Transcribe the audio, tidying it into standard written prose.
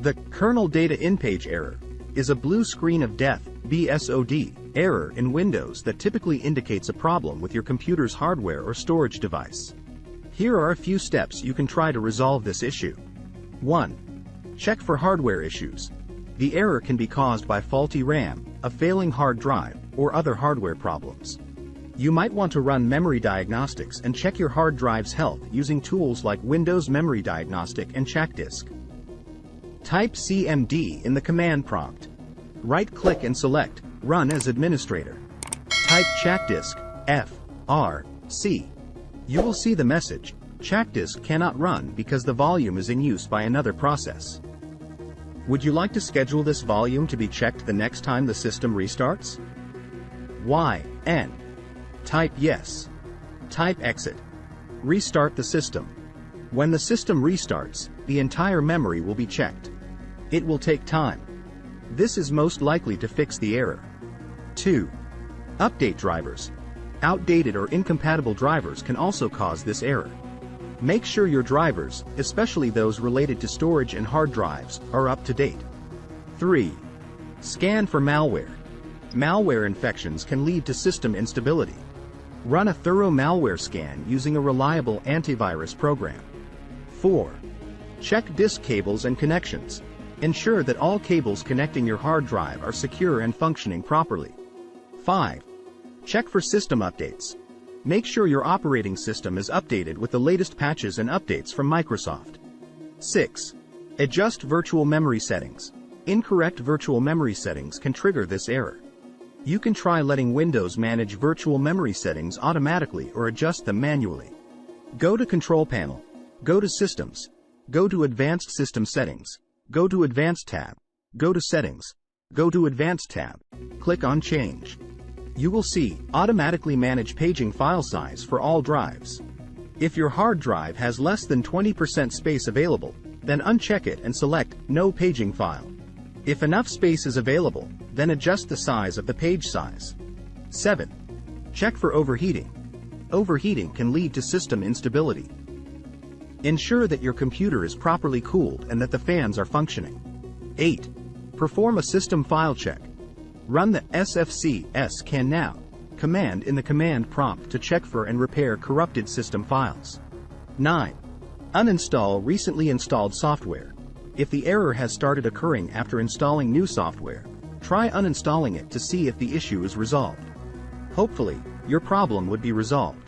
The Kernel Data Inpage Error is a blue screen of death (BSOD) error in Windows that typically indicates a problem with your computer's hardware or storage device. Here are a few steps you can try to resolve this issue. 1. Check for hardware issues. The error can be caused by faulty RAM, a failing hard drive, or other hardware problems. You might want to run memory diagnostics and check your hard drive's health using tools like Windows Memory Diagnostic and CheckDisk. Type CMD in the command prompt. Right-click and select Run as Administrator. Type CheckDisk F-R-C. You will see the message, CheckDisk cannot run because the volume is in use by another process. Would you like to schedule this volume to be checked the next time the system restarts? Y-N. Type Yes. Type Exit. Restart the system. When the system restarts, the entire memory will be checked. It will take time. This is most likely to fix the error. 2. Update drivers. Outdated or incompatible drivers can also cause this error. Make sure your drivers, especially those related to storage and hard drives, are up to date. 3. Scan for malware. Malware infections can lead to system instability. Run a thorough malware scan using a reliable antivirus program. 4. Check disk cables and connections. Ensure that all cables connecting your hard drive are secure and functioning properly. 5. Check for system updates. Make sure your operating system is updated with the latest patches and updates from Microsoft. 6. Adjust virtual memory settings. Incorrect virtual memory settings can trigger this error. You can try letting Windows manage virtual memory settings automatically or adjust them manually. Go to Control Panel. Go to Systems. Go to Advanced System Settings. Go to Advanced tab. Go to Settings. Go to Advanced tab. Click on Change. You will see Automatically Manage Paging File Size for all drives. If your hard drive has less than 20% space available, then uncheck it and select No Paging File. If enough space is available, then adjust the size of the page size. 7. Check for overheating. Overheating can lead to system instability. Ensure that your computer is properly cooled and that the fans are functioning. 8. Perform a system file check. Run the scan now command in the command prompt to check for and repair corrupted system files. 9. Uninstall recently installed software. If the error has started occurring after installing new software, try uninstalling it to see if the issue is resolved. Hopefully, your problem would be resolved.